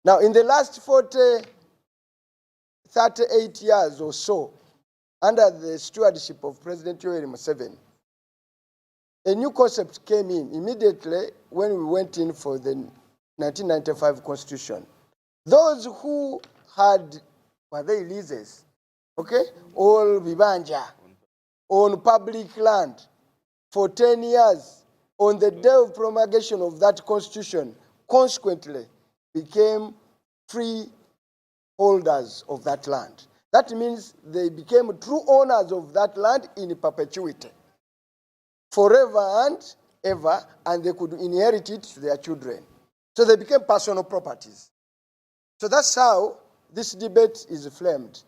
Now, in the last 38 years or so, under the stewardship of President Yoweri Museveni, a new concept came in immediately when we went in for the 1995 Constitution. Those who had, were they leases, okay, all vibanja on public land for 10 years, on the day of promulgation of that Constitution, consequently became free holders of that land. That means they became true owners of that land in perpetuity, forever and ever, and they could inherit it to their children. So they became personal properties. So that's how this debate is flamed.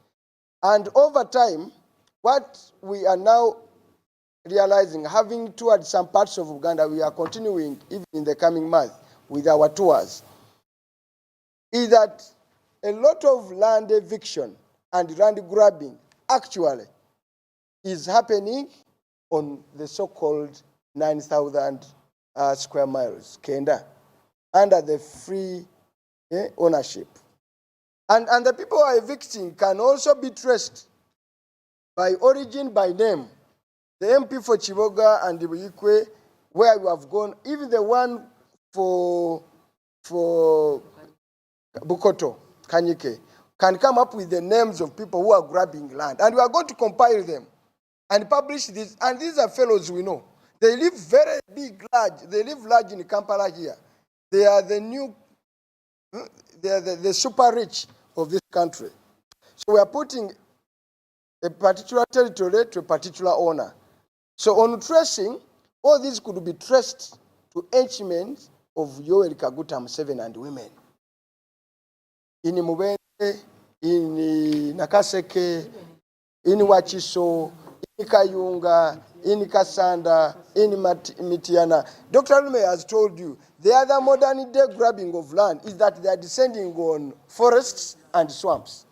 And over time, what we are now realizing, having toured some parts of Uganda, we are continuing even in the coming month with our tours, is that a lot of land eviction and land grabbing actually is happening on the so-called 9,000 square miles, Kenda, under the free ownership. And the people who are evicting can also be traced by origin, by name. The MP for Chiboga and the Buyikwe, where we have gone, even the one for Bukoto, Kanyike, can come up with the names of people who are grabbing land. And we are going to compile them and publish this. And these are fellows we know. They live very big, large. They live large in Kampala here. They are the new, they are the super rich of this country. So we are putting a particular territory to a particular owner. So on tracing, all these could be traced to henchmen of Yoweri Kaguta Museveni and women. In Mubende, in Nakaseke, in Wachiso, in Kayunga, in Kasanda, in Mitiana. Dr. Lume has told you, the other modern day grabbing of land is that they are descending on forests and swamps.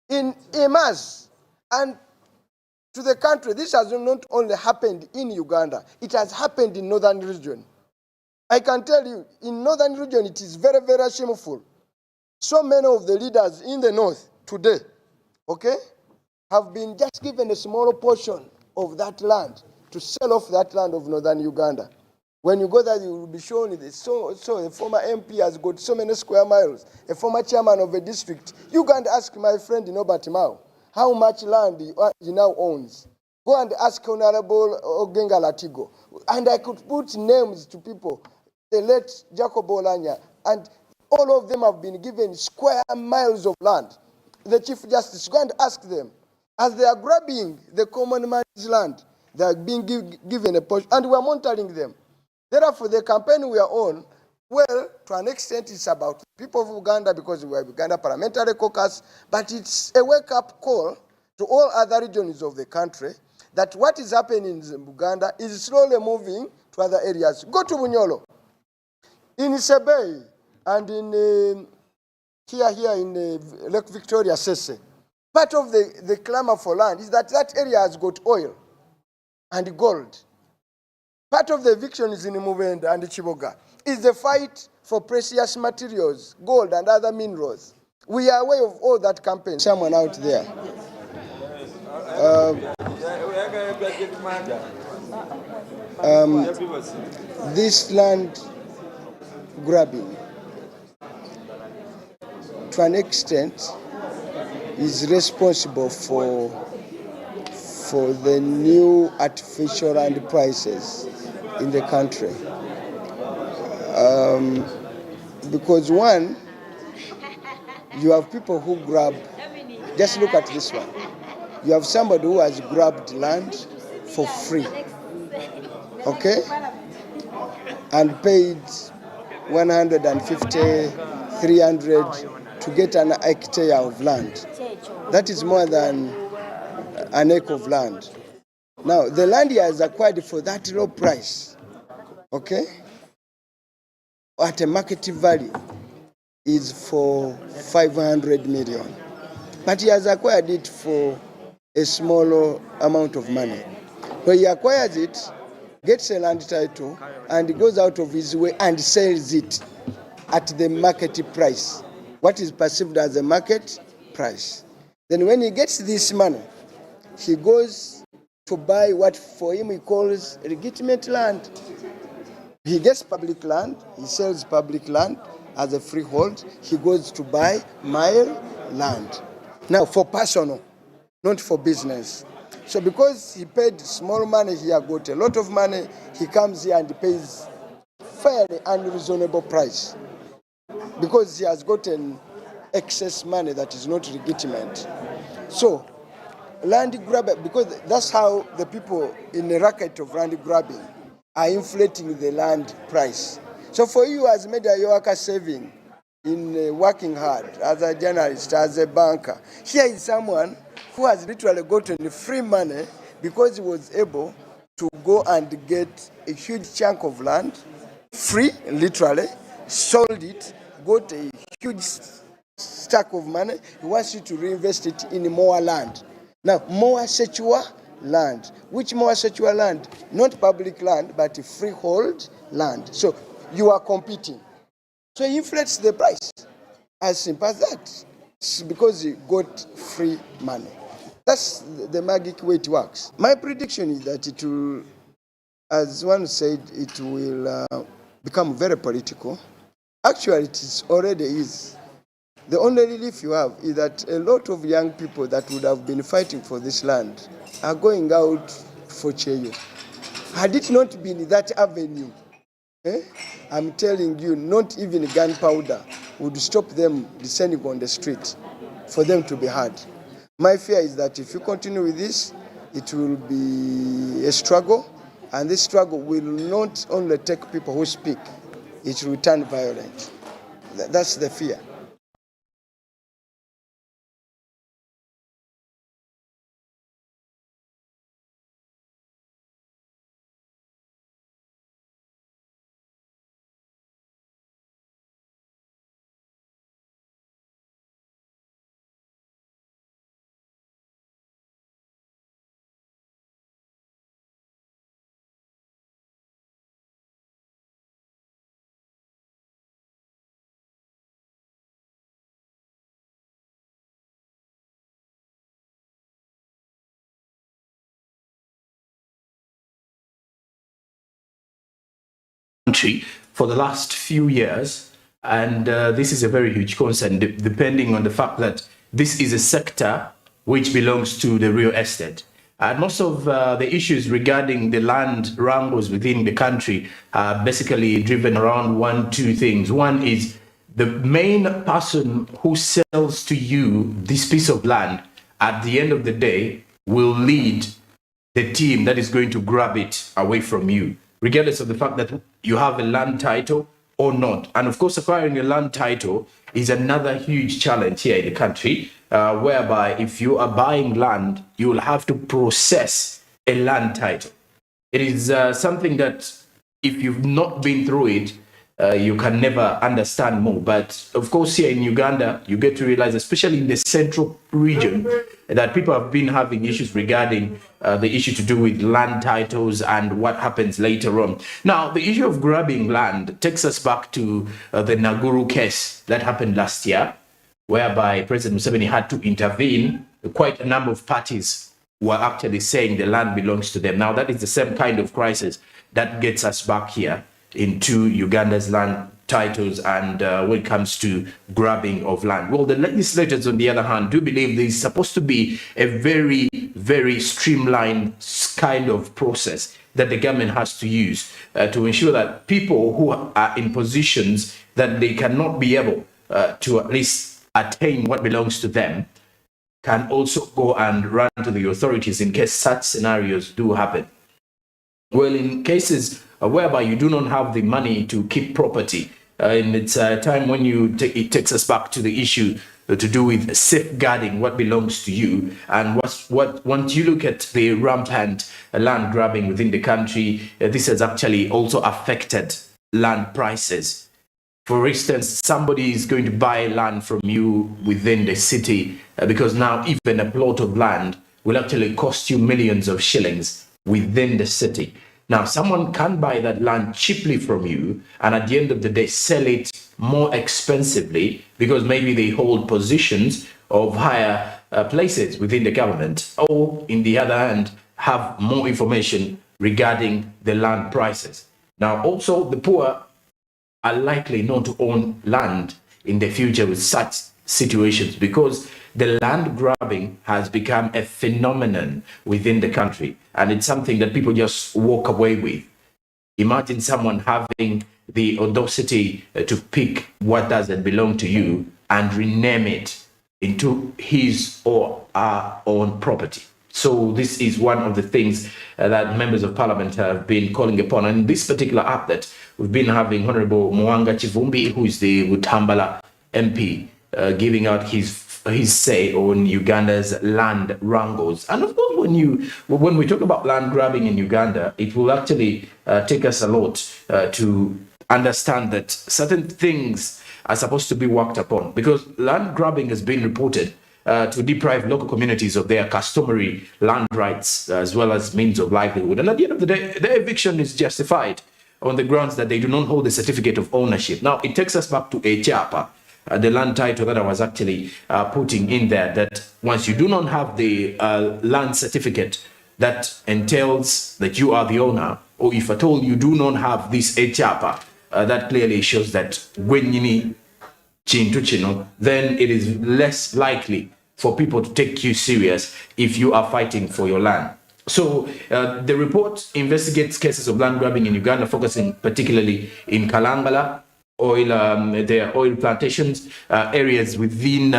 In mass, and to the country, this has not only happened in Uganda, it has happened in northern region. I can tell you, in northern region, it is very, very shameful. So many of the leaders in the north today, okay, have been just given a small portion of that land to sell off that land of northern Uganda. When you go there, you will be shown so a former MP has got so many square miles, a former chairman of a district. You can ask my friend Nobert Mao how much land he now owns. Go and ask Honorable Ogenga Latigo. And I could put names to people, the late Jacob Olanya, and all of them have been given square miles of land. The Chief Justice, go and ask them. As they are grabbing the common man's land, they are being given a portion, and we are monitoring them. Therefore, the campaign we are on, well, to an extent, it's about people of Uganda because we are Uganda Parliamentary Caucus, but it's a wake-up call to all other regions of the country that what is happening in Uganda is slowly moving to other areas. Go to Bunyolo, in Isebei, and in here in Lake Victoria, Sese. Part of the clamor for land is that that area has got oil and gold. Part of the eviction is in Mubende and Chiboga. Is the fight for precious materials, gold and other minerals. We are aware of all that campaign. Someone out there. This land grabbing, to an extent, is responsible for the new artificial land prices in the country. Because one, you have people who grab, just look at this one. You have somebody who has grabbed land for free, okay? And paid 150, 300 to get an hectare of land. That is more than an acre of land. Now, the land he has acquired for that low price, okay, at a market value is for 500 million. But he has acquired it for a smaller amount of money. When he acquires it, gets a land title, and goes out of his way and sells it. at the market price, what is perceived as the market price. Then when he gets this money, he goes to buy what for him he calls legitimate land. He gets public land, he sells public land as a freehold, he goes to buy mile land. Now for personal, not for business. So because he paid small money here, got a lot of money, he comes here and pays fairly unreasonable price because he has gotten excess money that is not legitimate. So land grab, because that's how the people in the racket of land grabbing are inflating the land price. So for you as media, you are saving in working hard as a journalist, as a banker. Here is someone who has literally gotten free money because he was able to go and get a huge chunk of land, free, literally, sold it, got a huge stack of money. He wants you to reinvest it in more land. Now, more secure land. Which more secure land? Not public land, but freehold land. So you are competing. So he inflates the price. As simple as that. It's because he got free money. That's the magic way it works. My prediction is that it will, as one said, it will become very political. Actually, it already is. The only relief you have is that a lot of young people that would have been fighting for this land are going out for Cheyo. Had it not been that avenue, I'm telling you, not even gunpowder would stop them descending on the street for them to be heard. My fear is that if you continue with this, it will be a struggle, and this struggle will not only take people who speak, it will turn violent. That's the fear. Country for the last few years, and this is a very huge concern depending on the fact that this is a sector which belongs to the real estate. And most of the issues regarding the land wrangles within the country are basically driven around two things. One is the main person who sells to you this piece of land at the end of the day will lead the team that is going to grab it away from you, regardless of the fact that you have a land title or not. And of course, acquiring a land title is another huge challenge here in the country, whereby if you are buying land, you will have to process a land title. It is something that if you've not been through it, you can never understand more. But of course, here in Uganda, you get to realize, especially in the central region, that people have been having issues regarding the issue to do with land titles and what happens later on. Now, the issue of grabbing land takes us back to the Naguru case that happened last year, whereby President Museveni had to intervene. Quite a number of parties were actually saying the land belongs to them. Now, that is the same kind of crisis that gets us back here into Uganda's land titles and when it comes to grabbing of land. Well, the legislators, on the other hand, do believe there is supposed to be a very, very streamlined kind of process that the government has to use to ensure that people who are in positions that they cannot be able to at least attain what belongs to them can also go and run to the authorities in case such scenarios do happen. Well, in cases whereby you do not have the money to keep property, and it's a time when it takes us back to the issue to do with safeguarding what belongs to you. And once you look at the rampant land grabbing within the country, this has actually also affected land prices. For instance, somebody is going to buy land from you within the city because now even a plot of land will actually cost you millions of shillings within the city. Now, someone can buy that land cheaply from you and at the end of the day sell it more expensively because maybe they hold positions of higher places within the government, or in the other hand, have more information regarding the land prices. Now, also, the poor are likely not to own land in the future with such situations because the land grabbing has become a phenomenon within the country, and it's something that people just walk away with. Imagine someone having the audacity to pick what doesn't belong to you and rename it into his or our own property. So this is one of the things that members of parliament have been calling upon. And in this particular update, we've been having Honorable Mwanga Chivumbi, who is the Butambala MP, giving out his say on Uganda's land wrangles. And of course, when we talk about land grabbing in Uganda, it will actually take us a lot to understand that certain things are supposed to be worked upon, because land grabbing has been reported to deprive local communities of their customary land rights as well as means of livelihood. And at the end of the day, their eviction is justified on the grounds that they do not hold a certificate of ownership. Now, it takes us back to a chapa, the land title that I was actually putting in there, that once you do not have the land certificate, that entails that you are the owner, or if at all you do not have this a chapa, that clearly shows that when you need chintu chino, then it is less likely for people to take you serious if you are fighting for your land. So the report investigates cases of land grabbing in Uganda, focusing particularly in Kalangala, their oil plantations, areas within,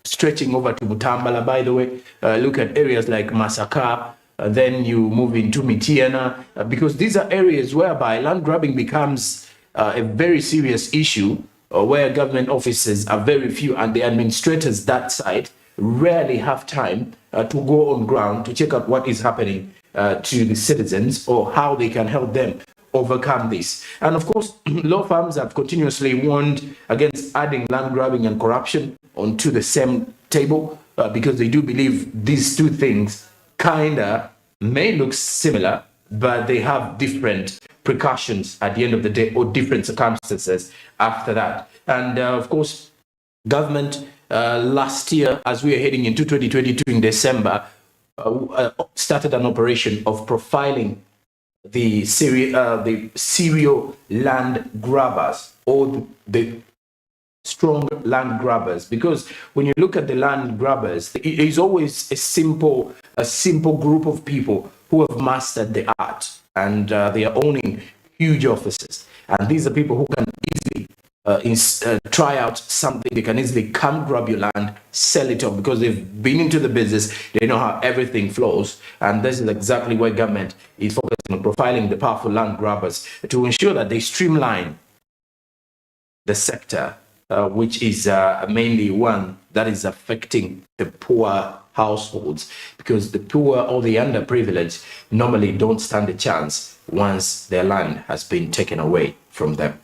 stretching over to Butambala, by the way. Look at areas like Masaka, then you move into Mitiana, because these are areas whereby land grabbing becomes a very serious issue, where government offices are very few and the administrators that side rarely have time to go on ground to check out what is happening to the citizens or how they can help them overcome this. And of course, law firms have continuously warned against adding land grabbing and corruption onto the same table because they do believe these two things kinda may look similar, but they have different precautions at the end of the day, or different circumstances after that. And of course, government last year, as we are heading into 2022 in December, started an operation of profiling the serial land grabbers, or the strong land grabbers, because when you look at the land grabbers, it is always a simple group of people who have mastered the art, and they are owning huge offices. And these are people who can easily try out something. They can easily come grab your land, sell it off, because they've been into the business. They know how everything flows. And this is exactly where government is focusing on profiling the powerful land grabbers to ensure that they streamline the sector, which is mainly one that is affecting the poor households, because the poor or the underprivileged normally don't stand a chance once their land has been taken away from them.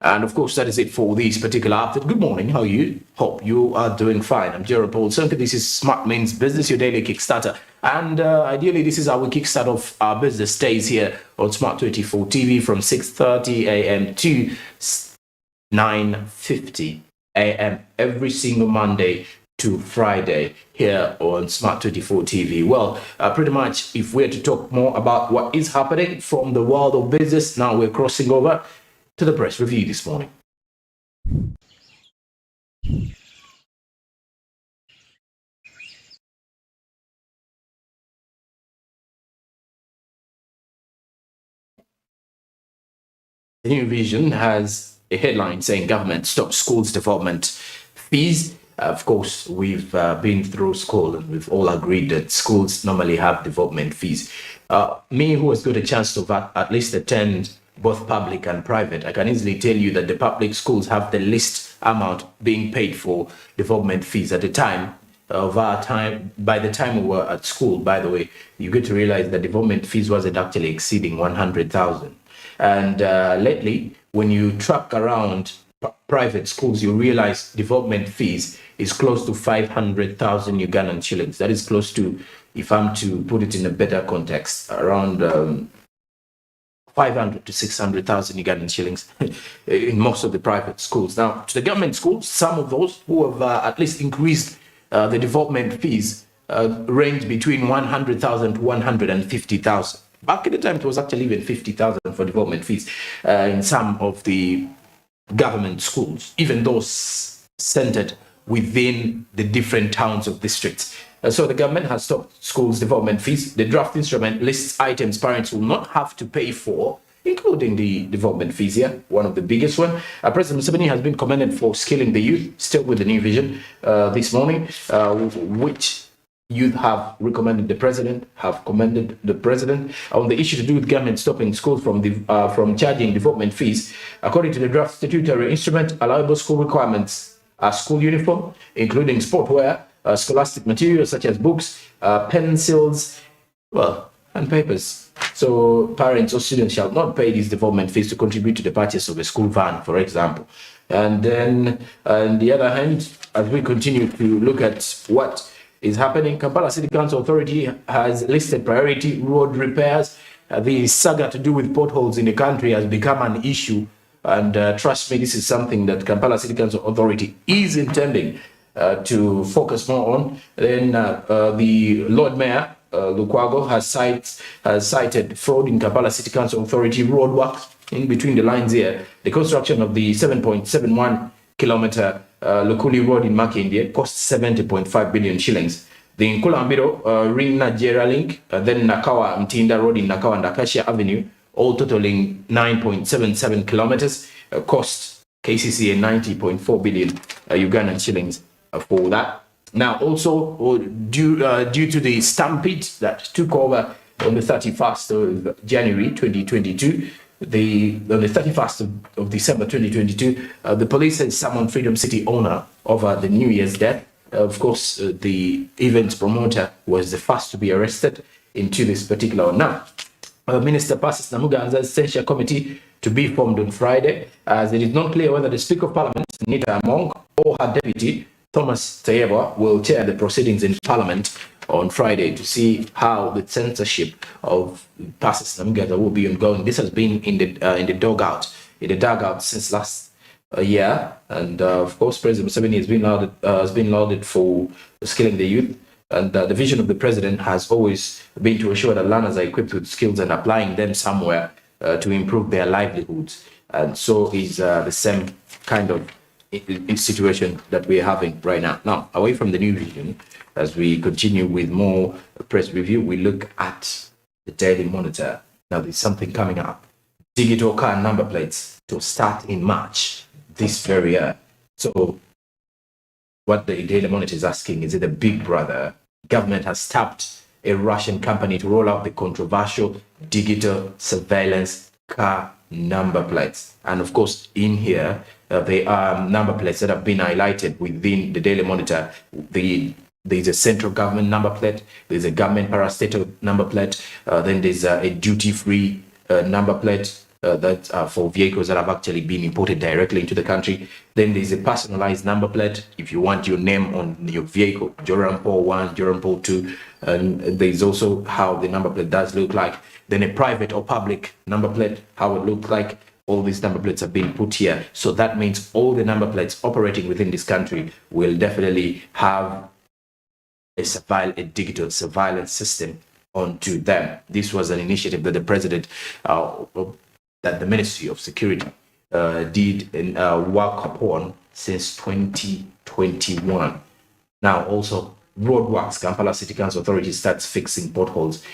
And of course, that is it for this particular update. Good morning, how are you? Hope you are doing fine. I'm Gerald Paul Sonka. This is Smart Means Business, your daily Kickstarter. And ideally, this is how we kickstart off our business days here on Smart 24 TV from 6:30 a.m. to 9:50 a.m. every single Monday to Friday here on Smart 24 TV. Well, pretty much if we're to talk more about what is happening from the world of business, now we're crossing over to the press review this morning. The New Vision has a headline saying government stops schools development fees. Of course, we've been through school and we've all agreed that schools normally have development fees. Me, who has got a chance to at least attend both public and private, I can easily tell you that the public schools have the least amount being paid for development fees. At the time of our time, by the time we were at school, by the way, you get to realize that development fees wasn't actually exceeding 100,000. And lately, when you track around private schools, you realize development fees is close to 500,000 Ugandan shillings. That is close to, if I'm to put it in a better context, around 500 to 600,000 Ugandan shillings in most of the private schools. Now, to the government schools, some of those who have at least increased the development fees range between 100,000 to 150,000. Back in the time, it was actually even 50,000 for development fees in some of the government schools, even those centered within the different towns or districts. So the government has stopped schools' development fees. The draft instrument lists items parents will not have to pay for, including the development fees here, one of the biggest one. President Museveni has been commended for skilling the youth, still with the new vision this morning, which youth have commended the president on the issue to do with government stopping schools from charging development fees. According to the draft statutory instrument, allowable school requirements are school uniform, including sportwear, scholastic materials such as books, pencils, and papers. So parents or students shall not pay these development fees to contribute to the purchase of a school van, for example. And then, on the other hand, as we continue to look at what is happening, Kampala City Council Authority has listed priority road repairs. The saga to do with potholes in the country has become an issue. And trust me, this is something that Kampala City Council Authority is intending to focus more on. Then the Lord Mayor, Lukwago, has cited fraud in Kampala City Council Authority roadworks. In between the lines here, the construction of the 7.71 kilometer Lukuli Road in Makindye cost 70.5 billion shillings. The Nkulambiro Ring Nigeria Link, then Nakawa Mtinda Road in Nakawa and Acacia Avenue, all totaling 9.77 kilometers, cost KCCA 90.4 billion Ugandan shillings for that. Now, also due to the stampede that took over on the 31st of January 2022, on the 31st of December 2022, the police had summoned Freedom City owner over the New Year's death. Of course, the event promoter was the first to be arrested into this particular one. Now, Minister passes Namuganza's censure committee to be formed on Friday, as it is not clear whether the Speaker of Parliament, Nita Among, or her deputy, Thomas Tayebwa, will chair the proceedings in Parliament on Friday to see how the censorship of passes Namuganza will be ongoing. This has been in the dugout since last year, and of course, President Museveni has been lauded for skilling the youth. And the vision of the president has always been to ensure that learners are equipped with skills and applying them somewhere to improve their livelihoods. And so is the same kind of situation that we're having right now. Now, away from the new vision, as we continue with more press review, we look at the Daily Monitor. Now, there's something coming up. Digital car number plates to start in March this very year. So what the Daily Monitor is asking, is it a big brother? Government has tapped a Russian company to roll out the controversial digital surveillance car number plates. And of course, in here, there are number plates that have been highlighted within the Daily Monitor. There's a central government number plate, there's a government parastatal number plate, then there's a duty-free number plate, that for vehicles that have actually been imported directly into the country. Then there's a personalized number plate if you want your name on your vehicle, Jorampol 1, Jorampol 2, and there's also how the number plate does look like. Then a private or public number plate, how it looks like. All these number plates have been put here. So that means all the number plates operating within this country will definitely have a digital surveillance system onto them. This was an initiative that the president that the Ministry of Security did work upon since 2021. Now, also, roadworks, Kampala City Council Authority starts fixing potholes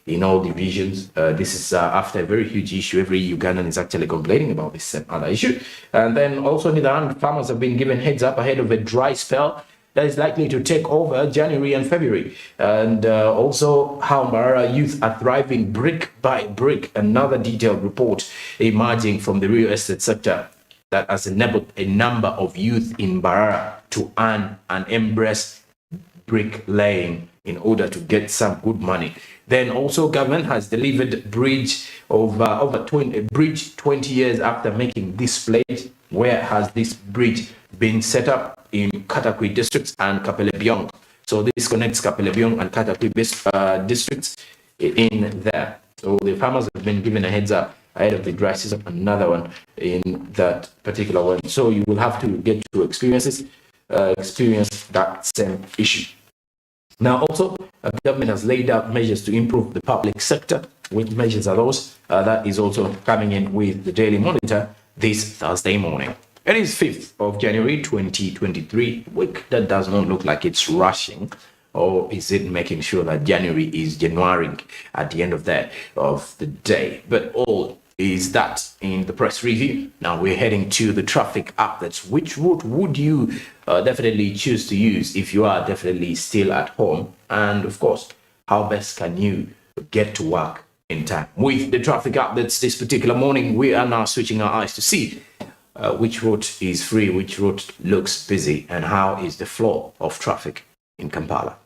in all divisions. This is after a very huge issue. Every Ugandan is actually complaining about this other issue. And then also, on the other hand, farmers have been given heads up ahead of a dry spell that is likely to take over January and February. And also how Mbarara youth are thriving brick by brick. Another detailed report emerging from the real estate sector that has enabled a number of youth in Mbarara to earn and embrace bricklaying in order to get some good money. Then also government has delivered bridge over 20 years after making this pledge. Where has this bridge been set up? In Katakwi districts and Kapelebyong. So this connects Kapelebyong and Katakwi districts in there. So the farmers have been given a heads up ahead of the dry season, another one in that particular one. So you will have to get to experience that same issue. Now, also, government has laid out measures to improve the public sector. Which measures are those? That is also coming in with the Daily Monitor this Thursday morning. It is 5th of January 2023, week that does not look like it's rushing. Or is it making sure that January is January at the end of the day? But all is that in the press review. Now we're heading to the traffic updates. Which route would you definitely choose to use if you are definitely still at home? And of course, how best can you get to work in time? With the traffic updates this particular morning, we are now switching our eyes to see which route is free, which route looks busy, and how is the flow of traffic in Kampala.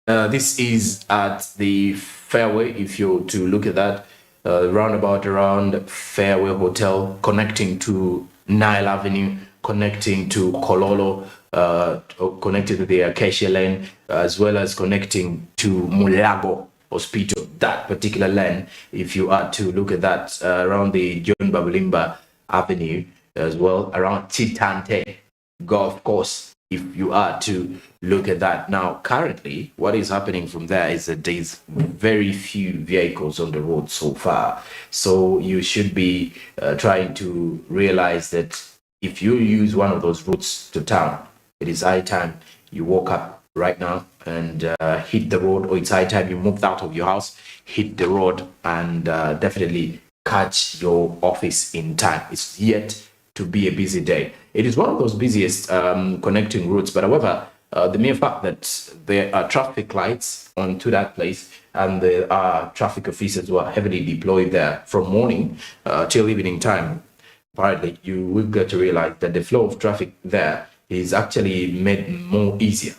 This is at the Fairway. If you're to look at that roundabout around Fairway Hotel, connecting to Nile Avenue, connecting to Kololo, connected to the Acacia Lane, as well as connecting to Mulago Hospital. That particular lane, if you are to look at that around the John Babulimba Avenue, as well around Chitante Golf Course, if you are to look at that. Now, currently, what is happening from there is that there's very few vehicles on the road so far. So you should be trying to realize that if you use one of those routes to town, it is high time you walk up right now and hit the road, or it's high time you moved out of your house, hit the road, and definitely catch your office in time. It's yet to be a busy day. It is one of those busiest connecting routes, but however, the mere fact that there are traffic lights onto that place and there are traffic officers who are heavily deployed there from morning till evening time, apparently you will get to realize that the flow of traffic there is actually made more easier.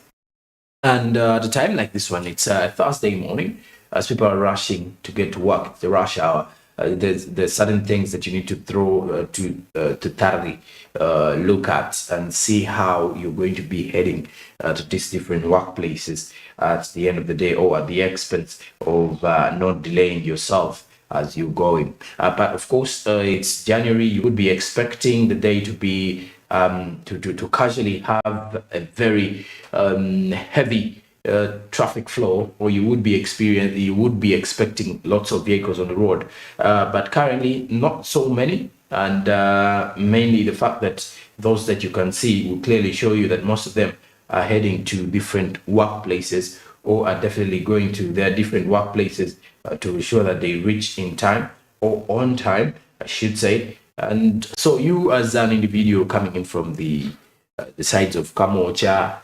And at a time like this one, it's Thursday morning, as people are rushing to get to work, the rush hour. There's certain things that you need to throw to thoroughly look at and see how you're going to be heading to these different workplaces at the end of the day, or at the expense of not delaying yourself as you're going. But of course, it's January. You would be expecting the day to be to casually have a very heavy traffic flow, or you would be expecting lots of vehicles on the road, but currently not so many, and mainly the fact that those that you can see will clearly show you that most of them are heading to different workplaces, or are definitely going to their different workplaces to ensure that they reach in time, or on time, I should say. And so you, as an individual coming in from the sides of Kamocha,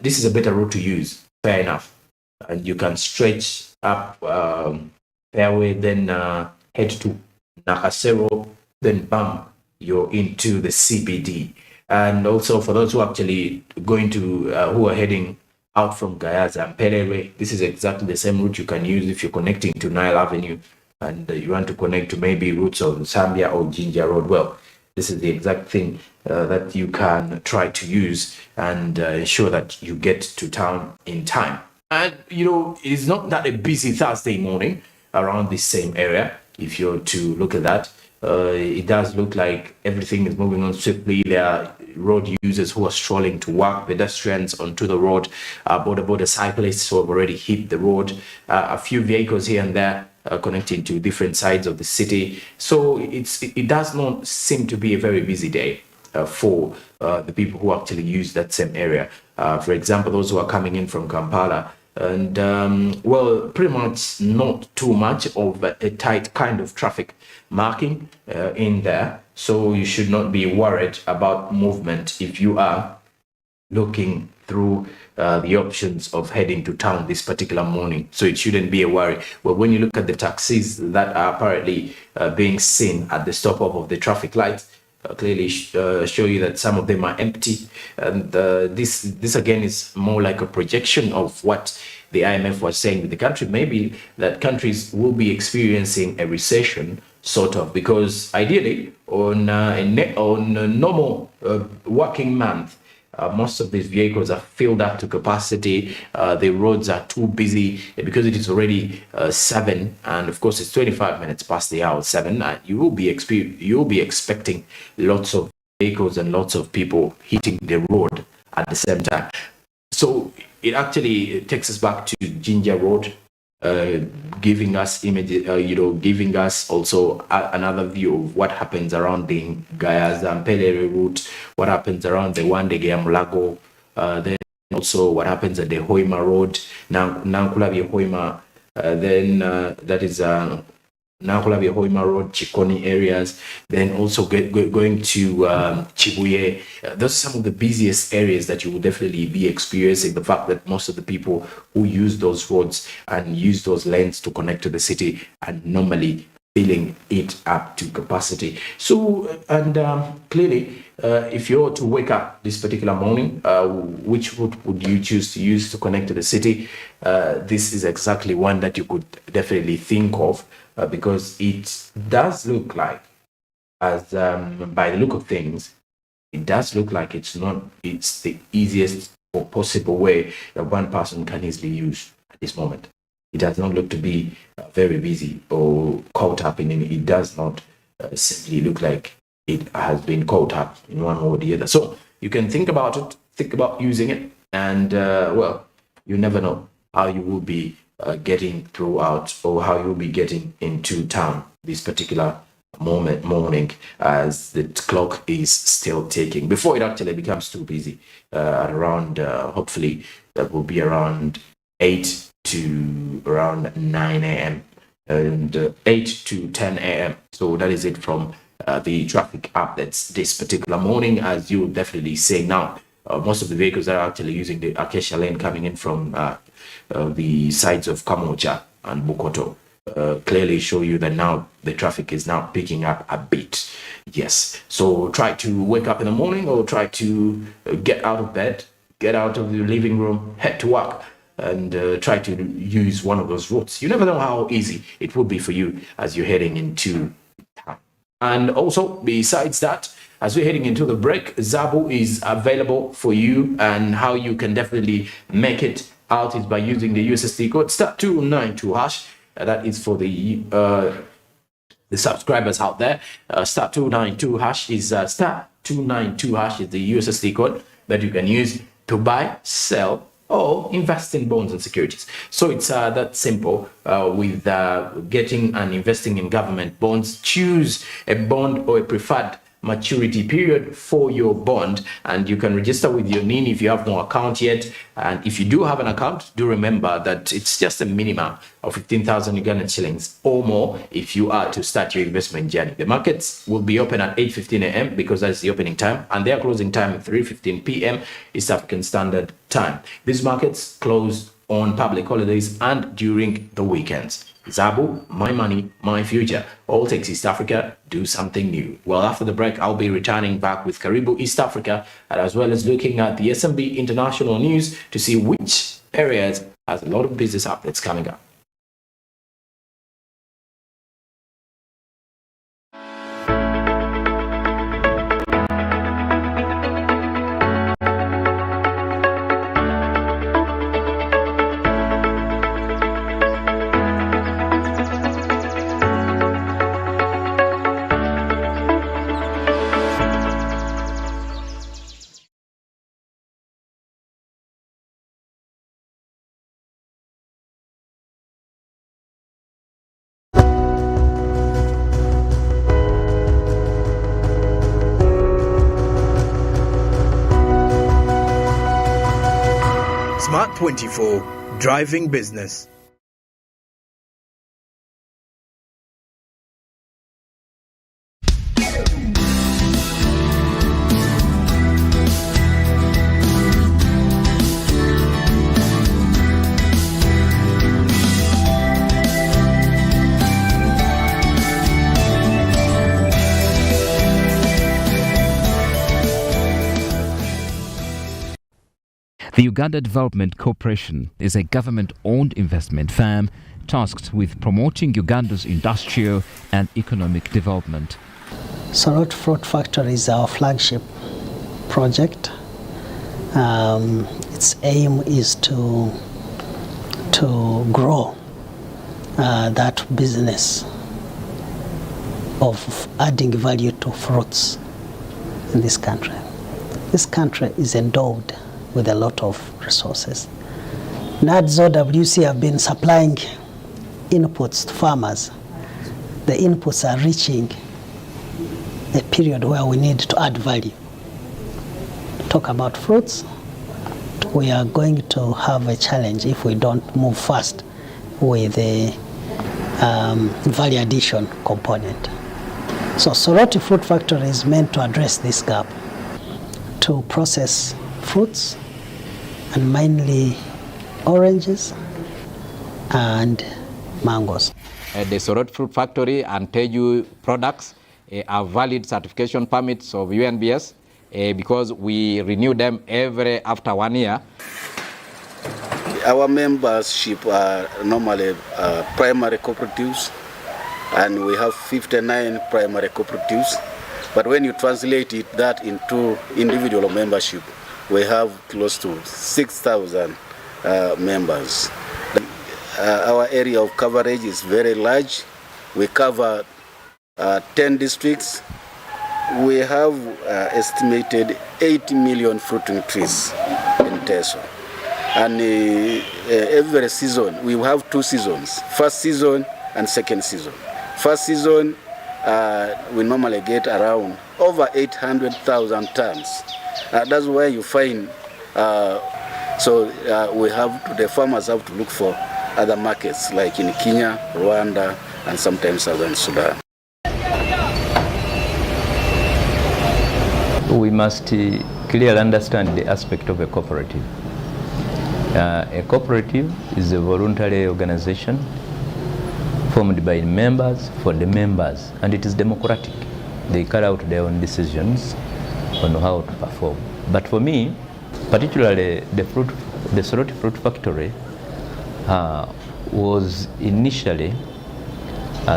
this is a better route to use. Fair enough. And you can stretch up Fairway, then head to Nakasero, then bam, you're into the CBD. And also for those who are actually going to, who are heading out from Gayaza and Perere, this is exactly the same route you can use if you're connecting to Nile Avenue and you want to connect to maybe routes of Zambia or Jinja Road. Well, this is the exact thing that you can try to use and ensure that you get to town in time. And you know, it's not that a busy Thursday morning around this same area. If you're to look at that, it does look like everything is moving on swiftly. There are road users who are strolling to work, pedestrians onto the road, border cyclists who have already hit the road, a few vehicles here and there connecting to different sides of the city. So it does not seem to be a very busy day for the people who actually use that same area. For example, those who are coming in from Kampala, and well, pretty much not too much of a tight kind of traffic marking in there, so you should not be worried about movement if you are looking through the options of heading to town this particular morning. So it shouldn't be a worry. But when you look at the taxis that are apparently being seen at the stop off of the traffic lights, clearly show you that some of them are empty. And this again is more like a projection of what the IMF was saying with the country. Maybe that countries will be experiencing a recession, sort of, because ideally on a normal working month, most of these vehicles are filled up to capacity. The roads are too busy because it is already 7, and of course it's 25 minutes past the hour 7. And you will be expecting lots of vehicles and lots of people hitting the road at the same time. So it actually takes us back to Ginger Road, giving us images, giving us also another view of what happens around the Gayaza Mpelere route, what happens around the Wandegea Mulago, then also what happens at the Hoima Road, Nankulabi Hoima, then that is Nankulabi Hoima Road, Chikoni areas, then also going to Chibuye. Those are some of the busiest areas that you will definitely be experiencing the fact that most of the people who use those roads and use those lanes to connect to the city are normally filling it up to capacity. So, and clearly, if you were to wake up this particular morning, which route would you choose to use to connect to the city? This is exactly one that you could definitely think of. Because it does look like, as by the look of things, it does look like it's the easiest or possible way that one person can easily use at this moment. It does not look to be very busy or caught up in it. It does not simply look like it has been caught up in one or the other. So you can think about it, think about using it, and well, you never know how you will be getting throughout, or how you'll be getting into town this particular morning, as the clock is still ticking before it actually becomes too busy. At around hopefully that will be around 8 to around 9 a.m. and 8 to 10 a.m. So that is it from the traffic updates this particular morning. As you definitely say now, most of the vehicles are actually using the Acacia lane coming in from the sides of Kamocha and Bukoto. Clearly show you that now the traffic is now picking up a bit. Yes, so try to wake up in the morning, or try to get out of bed, get out of the living room, head to work, and try to use one of those routes. You never know how easy it would be for you as you're heading into town. And also, besides that, as we're heading into the break, Zabu is available for you, and how you can definitely make it out is by using the USSD code *292#. That is for the subscribers out there. *292# is *292# is the USSD code that you can use to buy, sell, or invest in bonds and securities. So it's that simple. With getting and investing in government bonds, choose a bond or a preferred maturity period for your bond, and you can register with your NIN if you have no account yet. And if you do have an account, do remember that it's just a minimum of 15,000 Ugandan shillings or more if you are to start your investment journey. The markets will be open at 8:15 a.m. because that's the opening time, and their closing time at 3:15 p.m. East African Standard Time. These markets close on public holidays and during the weekends. Zabu, my money, my future. All takes East Africa, do something new. Well, after the break, I'll be returning back with Karibu East Africa, and as well as looking at the SMB international news to see which areas has a lot of business updates coming up. Smart 24, driving business. Uganda Development Corporation is a government-owned investment firm tasked with promoting Uganda's industrial and economic development. Soroti Fruit Factory is our flagship project. Its aim is to grow that business of adding value to fruits in this country. This country is endowed with a lot of resources. NADS OWC have been supplying inputs to farmers. The inputs are reaching a period where we need to add value. Talk about fruits, we are going to have a challenge if we don't move fast with the value addition component. So Soroti Fruit Factory is meant to address this gap, to process fruits and mainly oranges and mangoes. The Soroti Fruit Factory and Teju products are valid certification permits of UNBS because we renew them after 1 year. Our membership are normally primary cooperatives, and we have 59 primary cooperatives. But when you translate that into individual membership, we have close to 6,000 members. Our area of coverage is very large. We cover 10 districts. We have estimated 80 million fruiting trees in Teso. And every season, we have 2 seasons, first season and second season. First season, we normally get around over 800,000 tons. That's why you find, the farmers have to look for other markets like in Kenya, Rwanda, and sometimes Southern Sudan. We must clearly understand the aspect of a cooperative. A cooperative is a voluntary organization formed by members for the members, and it is democratic. They carry out their own decisions on how to perform. But for me, particularly the Soroti Fruit Factory was initially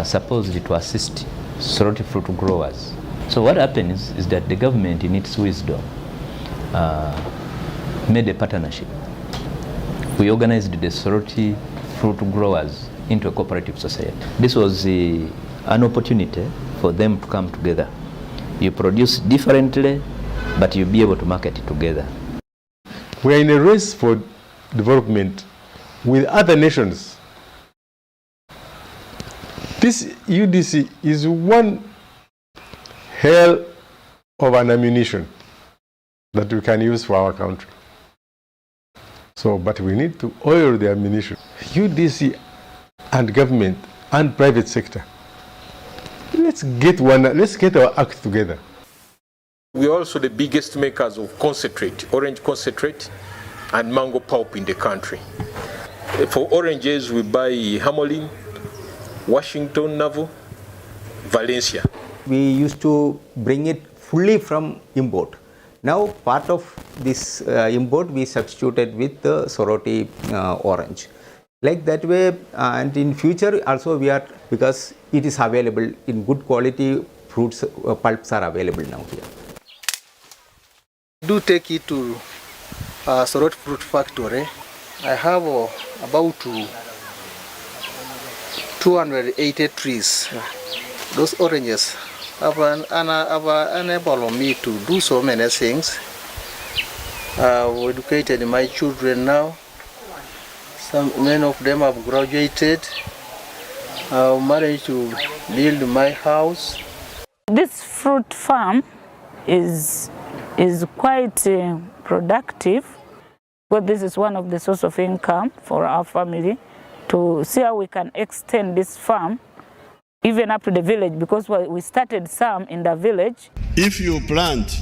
supposed to assist Soroti fruit growers. So what happens is that the government, in its wisdom, made a partnership. We organized the Soroti fruit growers into a cooperative society. This was an opportunity for them to come together. You produce differently, but you'll be able to market it together. We are in a race for development with other nations. This UDC is one hell of an ammunition that we can use for our country. So, but we need to oil the ammunition. UDC and government and private sector, let's get our act together. We are also the biggest makers of concentrate, orange concentrate and mango pulp in the country. For oranges, we buy Hamolin, Washington Navel, Valencia. We used to bring it fully from import. Now part of this import we substituted with the Soroti orange. Like that way, and in future also we are, because it is available in good quality fruits, pulps are available now here. Do take it to Soroti Fruit Factory. I have about 280 trees. Those oranges have enabled me to do so many things. I've educated my children now. Many of them have graduated. I've managed to build my house. This fruit farm is quite productive, but this is one of the source of income for our family, to see how we can extend this farm even up to the village, because we started some in the village. If you plant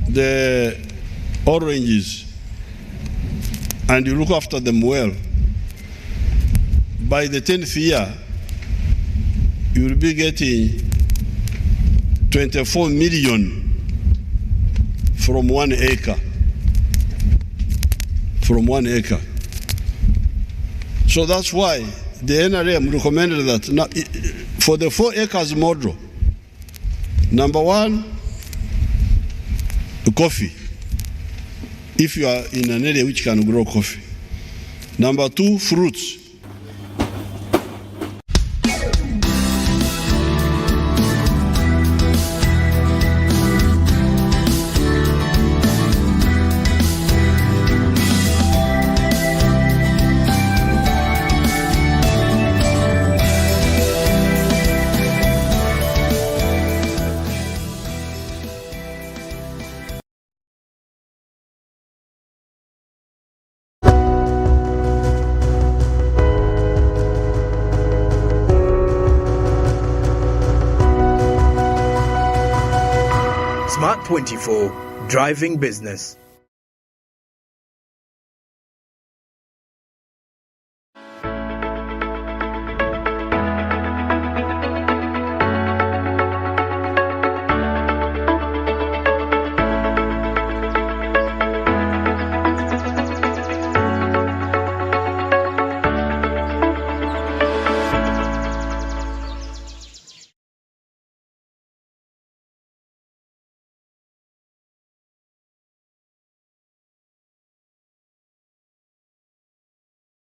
the oranges and you look after them well, by the 10th year, you will be getting 24 million from 1 acre. from 1 acre. So that's why the NRM recommended that for the 4 acres model, number one, coffee, if you are in an area which can grow coffee. Number two, fruits. Smart 24, driving business.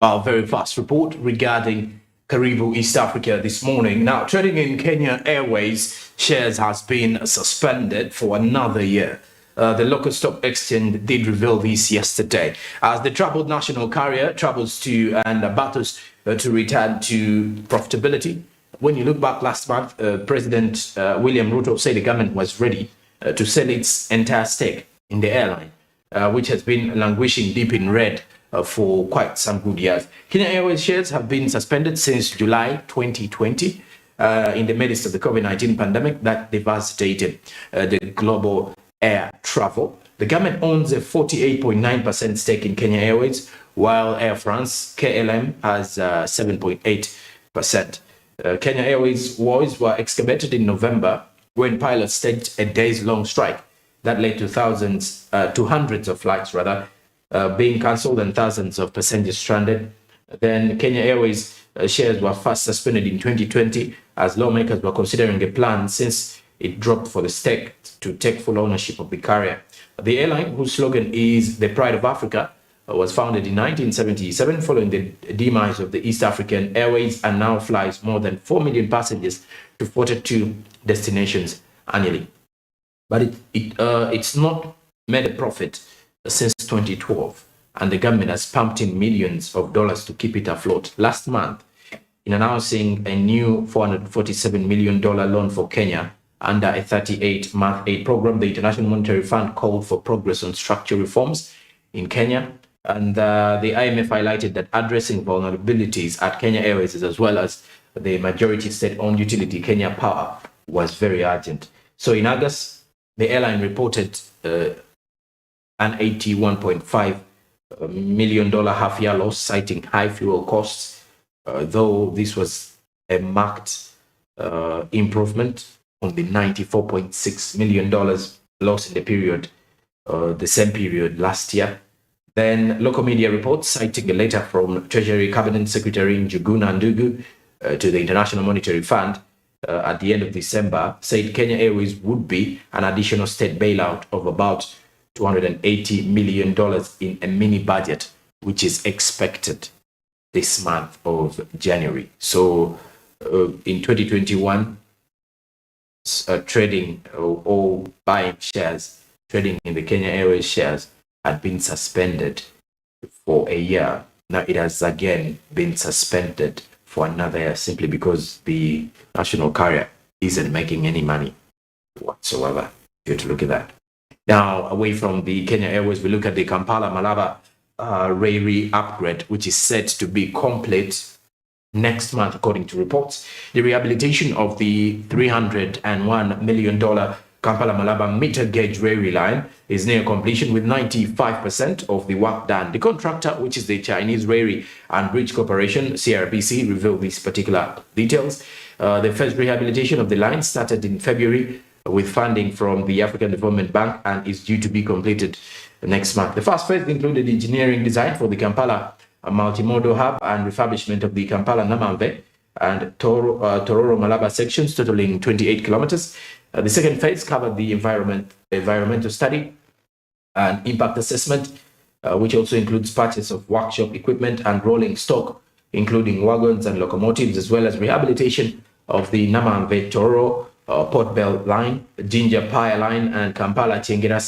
Our very fast report regarding Karibu, East Africa this morning. Now, trading in Kenya Airways shares has been suspended for another year. The local stock exchange did reveal this yesterday. As the troubled national carrier travels to and battles to return to profitability. When you look back last month, President William Ruto said the government was ready to sell its entire stake in the airline, which has been languishing deep in red for quite some good years. Kenya Airways shares have been suspended since July 2020 in the midst of the COVID-19 pandemic that devastated the global air travel. The government owns a 48.9% stake in Kenya Airways, while Air France, KLM, has 7.8%. Kenya Airways woes were excavated in November when pilots staged a days-long strike that led to hundreds of flights being cancelled and thousands of passengers stranded. Then Kenya Airways shares were first suspended in 2020 as lawmakers were considering a plan since it dropped for the state to take full ownership of the carrier. The airline, whose slogan is the Pride of Africa, was founded in 1977 following the demise of the East African Airways and now flies more than 4 million passengers to 42 destinations annually. But it's not made a profit since 2012, and the government has pumped in millions of dollars to keep it afloat. Last month, in announcing a new $447 million loan for Kenya under a 38-month aid program, the International Monetary Fund called for progress on structural reforms in Kenya, and the IMF highlighted that addressing vulnerabilities at Kenya Airways as well as the majority state-owned utility Kenya Power was very urgent. So in August, the airline reported an $81.5 million half-year loss, citing high fuel costs, though this was a marked improvement on the $94.6 million loss in the period, the same period last year. Then local media reports, citing a letter from Treasury Cabinet Secretary Njuguna Ndugu to the International Monetary Fund at the end of December, said Kenya Airways would be an additional state bailout of about $280 million in a mini budget, which is expected this month of January. So in 2021, trading or buying shares, trading in the Kenya Airways shares had been suspended for a year. Now it has again been suspended for another year simply because the national carrier isn't making any money whatsoever. You have to look at that. Now, away from the Kenya Airways, we look at the Kampala-Malaba railway upgrade, which is set to be complete next month, according to reports. The rehabilitation of the $301 million Kampala-Malaba meter gauge railway line is near completion with 95% of the work done. The contractor, which is the Chinese Railway and Bridge Corporation, CRBC, revealed these particular details. The first rehabilitation of the line started in February with funding from the African Development Bank and is due to be completed next month. The first phase included engineering design for the Kampala multimodal hub and refurbishment of the Kampala Namamve and Tororo Malaba sections totaling 28 kilometers. The second phase covered the environmental study and impact assessment, which also includes purchase of workshop equipment and rolling stock, including wagons and locomotives, as well as rehabilitation of the Namamve Tororo Port Belt line, Jinja Paya line, and Kampala Chengera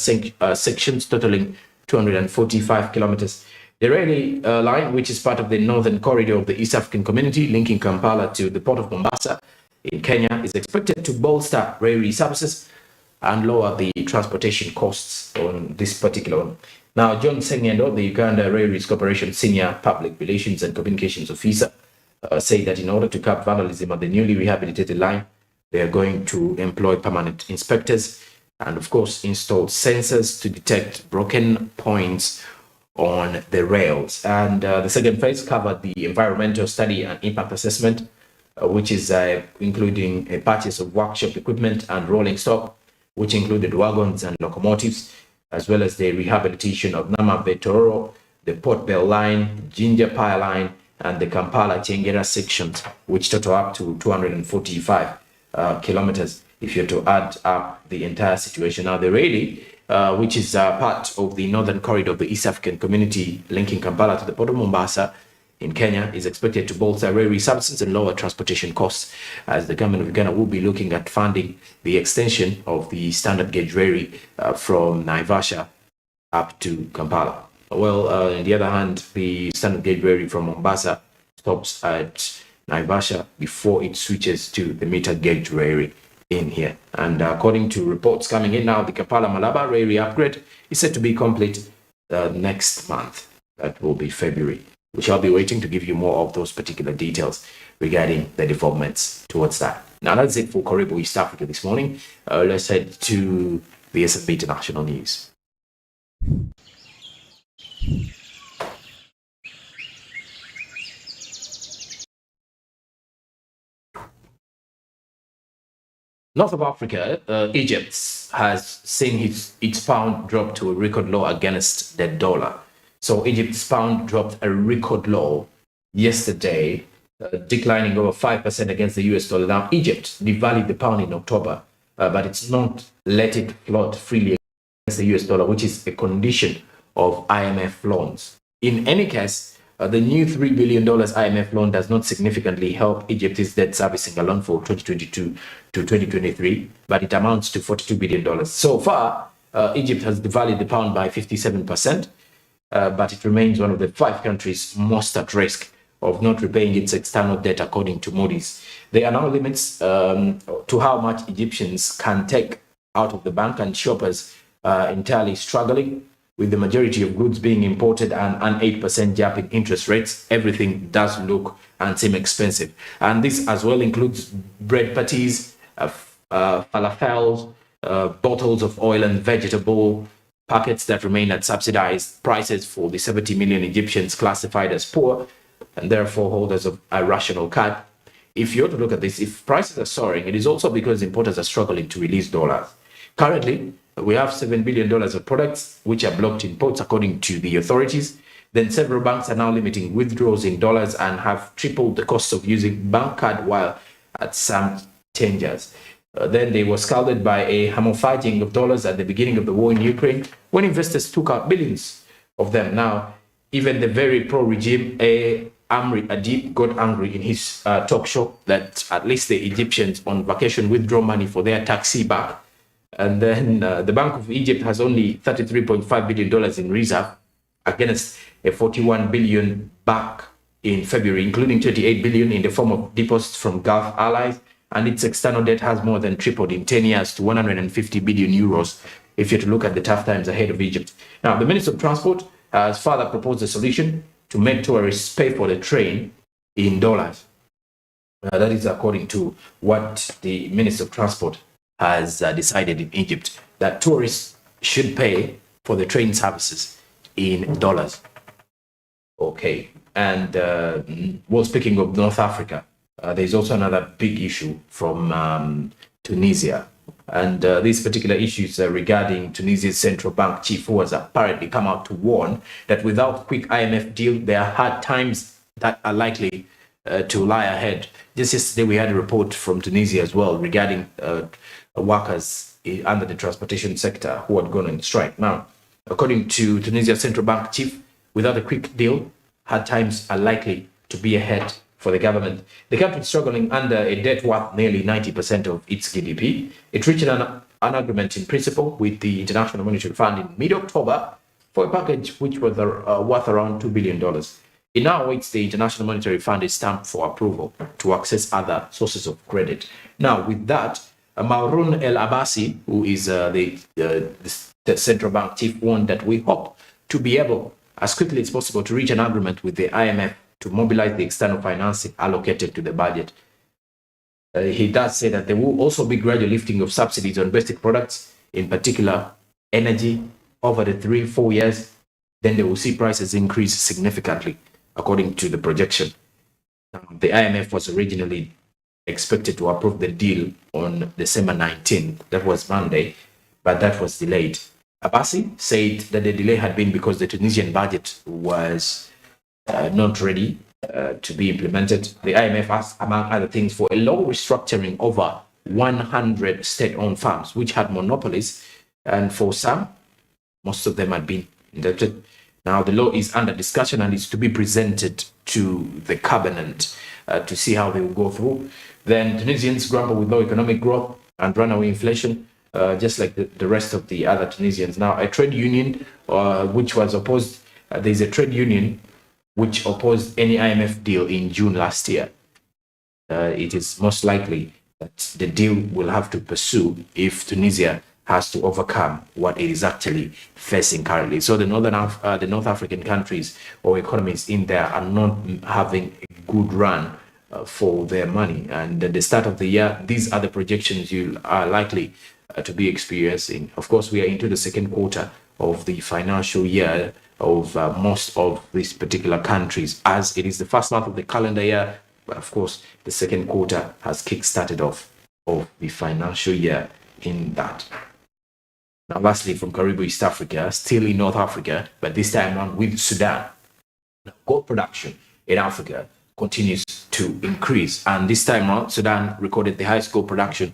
sections totaling 245 kilometers. The Reli line, which is part of the northern corridor of the East African community linking Kampala to the port of Mombasa in Kenya, is expected to bolster railway services and lower the transportation costs on this particular one. Now, John Sengendo, the Uganda Railways Corporation Senior Public Relations and Communications Officer, said that in order to curb vandalism on the newly rehabilitated line, they are going to employ permanent inspectors and, of course, install sensors to detect broken points on the rails. And the second phase covered the environmental study and impact assessment, which is including a purchase of workshop equipment and rolling stock, which included wagons and locomotives, as well as the rehabilitation of Namamve Tororo, the Port Bell line, Jinja Paya line, and the Kampala Chengera sections, which total up to 245 kilometers if you're to add up the entire situation. Now, the Reli, which is part of the northern corridor of the East African community linking Kampala to the port of Mombasa in Kenya, is expected to bolster railway services and lower transportation costs, as the government of Uganda will be looking at funding the extension of the standard gauge railway from Naivasha up to Kampala. Well, on the other hand, the standard gauge railway from Mombasa stops at Naivasha before it switches to the meter gauge railway in here. And according to reports coming in now, the Kampala Malaba railway upgrade is set to be complete next month. That will be February. We shall be waiting to give you more of those particular details regarding the developments towards that. Now, that's it for Karibu East Africa this morning. Let's head to the SMB International News. North of Africa, Egypt has seen its pound drop to a record low against the dollar. So Egypt's pound dropped a record low yesterday, declining over 5% against the US dollar. Now, Egypt devalued the pound in October, but it's not let it float freely against the US dollar, which is a condition of IMF loans. In any case, the new $3 billion IMF loan does not significantly help Egypt's debt servicing alone for 2022 to 2023, but it amounts to $42 billion. So far, Egypt has devalued the pound by 57%, but it remains one of the 5 countries most at risk of not repaying its external debt, according to Moody's. There are now limits to how much Egyptians can take out of the bank, and shoppers entirely struggling. With the majority of goods being imported and an 8% jump in interest rates, everything does look and seem expensive. And this as well includes bread patties, falafels, bottles of oil and vegetable packets that remain at subsidized prices for the 70 million Egyptians classified as poor and therefore holders of a rational card. If you're to look at this, if prices are soaring, it is also because importers are struggling to release dollars. Currently, we have $7 billion of products which are blocked in ports, according to the authorities. Then several banks are now limiting withdrawals in dollars and have tripled the cost of using bank card, while at some changes. Then they were scalded by a hammering of dollars at the beginning of the war in Ukraine, when investors took out billions of them. Now, even the very pro-regime Amri Adib got angry in his talk show that at least the Egyptians on vacation withdraw money for their taxi back. And then the Bank of Egypt has only $33.5 billion in reserve against a $41 billion back in February, including $28 billion in the form of deposits from Gulf allies. And its external debt has more than tripled in 10 years to 150 billion euros, if you're to look at the tough times ahead of Egypt. Now, the Minister of Transport has further proposed a solution to make tourists pay for the train in dollars. That is according to what the Minister of Transport has decided in Egypt, that tourists should pay for the train services in dollars. Okay, and well, speaking of North Africa, there's also another big issue from Tunisia. And these particular issues regarding Tunisia's central bank chief, who has apparently come out to warn that without quick IMF deal, there are hard times that are likely to lie ahead. Just yesterday, we had a report from Tunisia as well regarding workers under the transportation sector who had gone on strike. Now, according to Tunisia's central bank chief, without a quick deal, hard times are likely to be ahead for the government. The country is struggling under a debt worth nearly 90% of its GDP. It reached an agreement in principle with the International Monetary Fund in mid-October for a package which was worth around $2 billion. It now awaits the International Monetary Fund's stamp for approval to access other sources of credit. Now, with that, Maroun El Abbasi, who is the central bank chief, warned that we hope to be able, as quickly as possible, to reach an agreement with the IMF to mobilize the external financing allocated to the budget. He does say that there will also be gradual lifting of subsidies on basic products, in particular energy, over the 3-4 years. Then they will see prices increase significantly, according to the projection. The IMF was originally expected to approve the deal on December 19th. That was Monday, but that was delayed. Abbasi said that the delay had been because the Tunisian budget was not ready to be implemented. The IMF asked, among other things, for a law restructuring over 100 state-owned firms which had monopolies, and for some, most of them had been indebted. Now the law is under discussion and is to be presented to the cabinet to see how they will go through. Then Tunisians grapple with low economic growth and runaway inflation, just like the rest of the other Tunisians. Now, a trade union which was opposed, there's a trade union which opposed any IMF deal in June last year. It is most likely that the deal will have to pursue if Tunisia has to overcome what it is actually facing currently. So the North African countries or economies in there are not having a good run for their money. And at the start of the year, these are the projections you are likely to be experiencing. Of course, we are into the second quarter of the financial year of most of these particular countries, as it is the first month of the calendar year. But of course, the second quarter has kick-started off of the financial year in that. Now, lastly, from Karibu, East Africa, still in North Africa, but this time on with Sudan. Now, gold production in Africa continues to increase, and this time around, Sudan recorded the highest gold production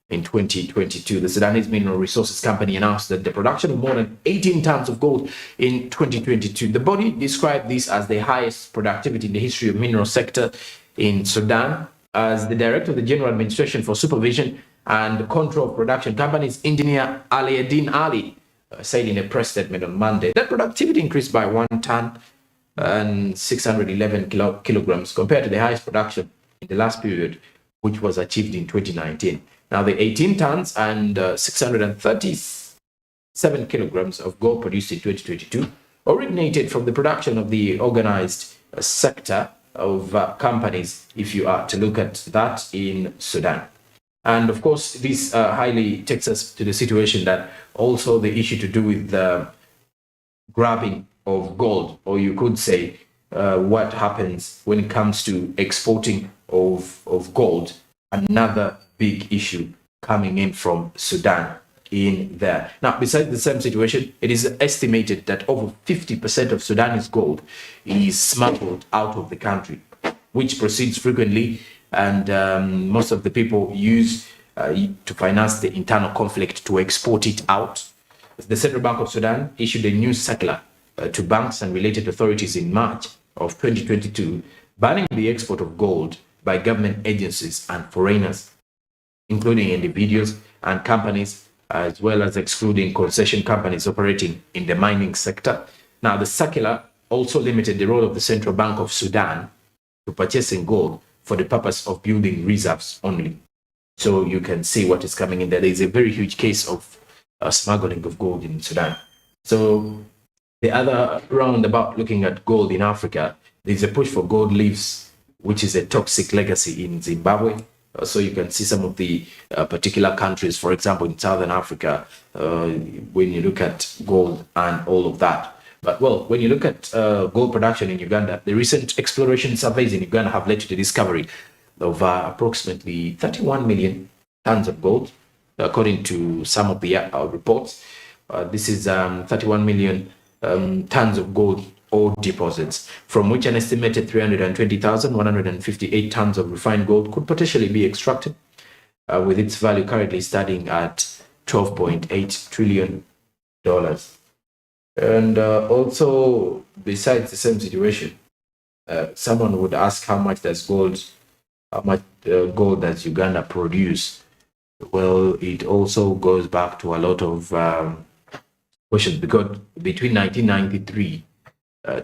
in 2022. The Sudanese Mineral Resources Company announced that the production of more than 18 tons of gold in 2022. The body described this as the highest productivity in the history of mineral sector in Sudan. As the director of the General Administration for Supervision and Control of Production Companies, Engineer Aliaddin Ali, said in a press statement on Monday that productivity increased by 1 ton and 611 kilograms compared to the highest production in the last period, which was achieved in 2019. Now, the 18 tons and 637 kilograms of gold produced in 2022 originated from the production of the organized sector of companies, if you are to look at that, in Sudan. And of course, this highly takes us to the situation that also the issue to do with the grabbing of gold, or you could say what happens when it comes to exporting of gold, another big issue coming in from Sudan in there. Now, besides the same situation, it is estimated that over 50% of Sudanese gold is smuggled out of the country, which proceeds frequently, and most of the people use to finance the internal conflict to export it out. The Central Bank of Sudan issued a new circular to banks and related authorities in March of 2022, banning the export of gold by government agencies and foreigners, including individuals and companies, as well as excluding concession companies operating in the mining sector. Now, the circular also limited the role of the Central Bank of Sudan to purchasing gold for the purpose of building reserves only. So you can see what is coming in there. There is a very huge case of smuggling of gold in Sudan. So the other roundabout looking at gold in Africa, there's a push for gold leaves, which is a toxic legacy in Zimbabwe. So you can see some of the particular countries, for example, in Southern Africa, when you look at gold and all of that. But well, when you look at gold production in Uganda, the recent exploration surveys in Uganda have led to the discovery of approximately 31 million tons of gold. according to some of the reports. This is 31 million tons of gold ore deposits, from which an estimated 320,158 tons of refined gold could potentially be extracted, with its value currently standing at $12.8 trillion. And also, besides the same situation, someone would ask how much gold does Uganda produce? Well, it also goes back to a lot of questions, because between 1993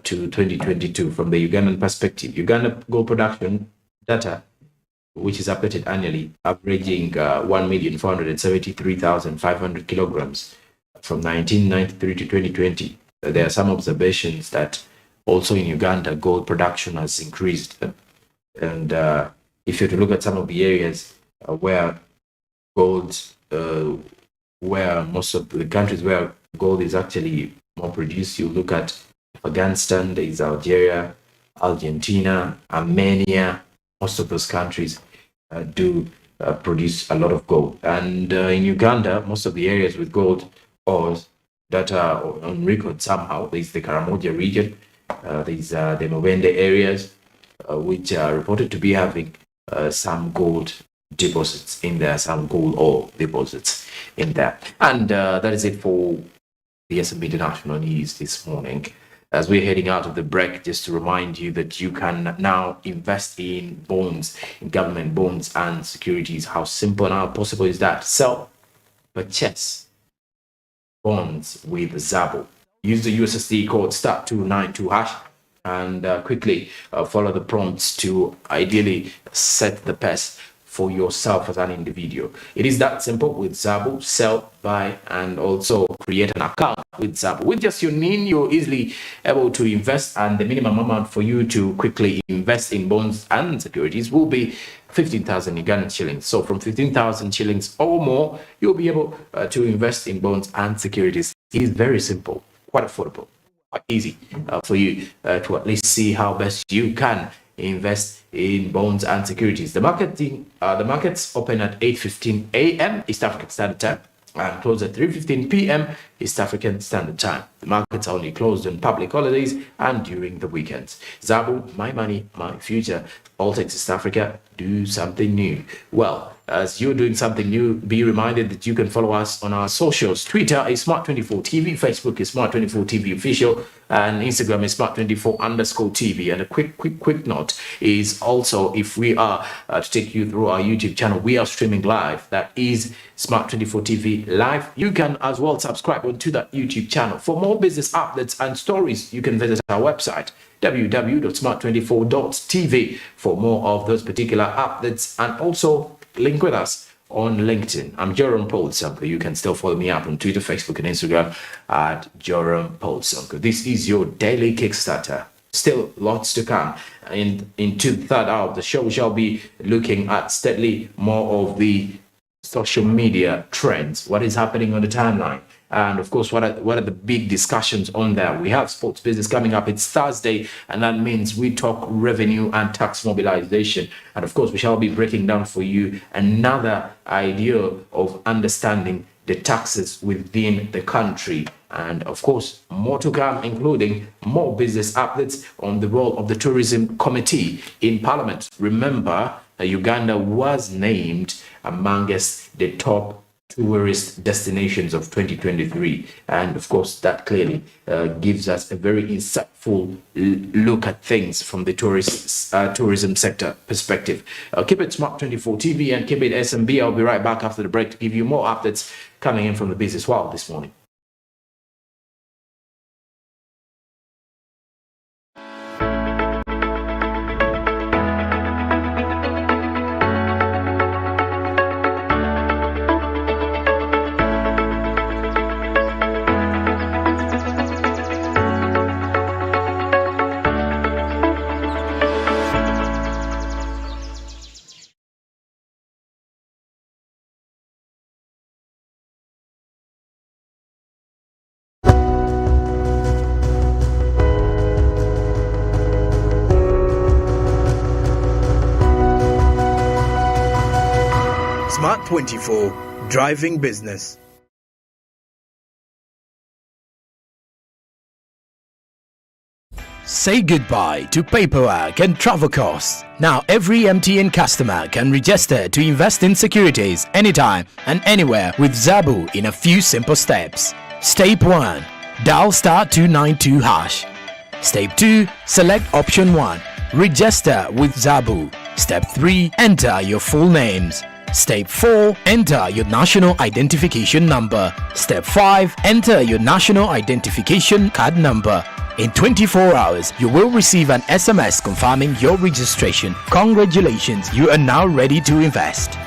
to 2022, from the Ugandan perspective, Uganda gold production data, which is updated annually, averaging 1,473,500 kilograms from 1993 to 2020. There are some observations that also in Uganda, gold production has increased. And if you were to look at some of the areas where most of the countries where gold is actually more produced, you look at Afghanistan, there is Algeria, Argentina, Armenia. Most of those countries do produce a lot of gold. And in Uganda, most of the areas with gold ores that are on record somehow, there's the Karamoja region, there's the Mubende areas, which are reported to be having some gold deposits in there, some gold ore deposits in there. And that is it for the S&P International News this morning. As we're heading out of the break, just to remind you that you can now invest in bonds, in government bonds and securities. How simple and how possible is that? Sell, purchase bonds with Zabo. Use the USSD code *292# and quickly follow the prompts to ideally set the pace for yourself as an individual. It is that simple with Zabo. Sell, buy, and also create an account with Zabo. With just your NIN, you're easily able to invest, and the minimum amount for you to quickly invest in bonds and securities will be 15,000 Ugandan shillings. So from 15,000 shillings or more, you'll be able to invest in bonds and securities. It is very simple, quite affordable, quite easy for you to at least see how best you can invest in bonds and securities. The markets open at 8:15 a.m. East African Standard Time and close at 3:15 p.m. East African Standard Time. The markets are only closed on public holidays and during the weekends. Zabo, my money, my future. All-Tex East Africa, do something new. Well, as you're doing something new, be reminded that you can follow us on our socials. Twitter is Smart24TV, Facebook is Smart24TV Official, and Instagram is Smart24_TV. And a quick note is also, if we are to take you through our YouTube channel, we are streaming live. That is Smart24TV Live. You can as well subscribe onto that YouTube channel. For more business updates and stories, you can visit our website, www.smart24.tv, for more of those particular updates, and also link with us on LinkedIn. I'm Joram Polsonko. You can still follow me up on Twitter, Facebook, and Instagram at Joram Polsonko. This is your daily Kickstarter. Still lots to come. And into the third hour of the show, we shall be looking at steadily more of the social media trends. What is happening on the timeline? And of course, what are the big discussions on there? We have sports business coming up. It's Thursday, and that means we talk revenue and tax mobilization. And of course, we shall be breaking down for you another idea of understanding the taxes within the country. And of course, more to come, including more business updates on the role of the Tourism Committee in Parliament. Remember, Uganda was named amongst the top tourist destinations of 2023, and of course that clearly gives us a very insightful look at things from the tourism sector perspective. Keep it Smart24 TV and keep it SMB. I'll be right back after the break to give you more updates coming in from the business world this morning. Smart24, driving business. Say goodbye to paperwork and travel costs. Now every MTN customer can register to invest in securities anytime and anywhere with Zabu in a few simple steps. Step 1. Dial *292#. Step 2. Select option 1. Register with Zabu. Step 3. Enter your full names. Step 4. Enter your national identification number. Step 5. Enter your national identification card number. In 24 hours, you will receive an SMS confirming your registration. Congratulations, you are now ready to invest.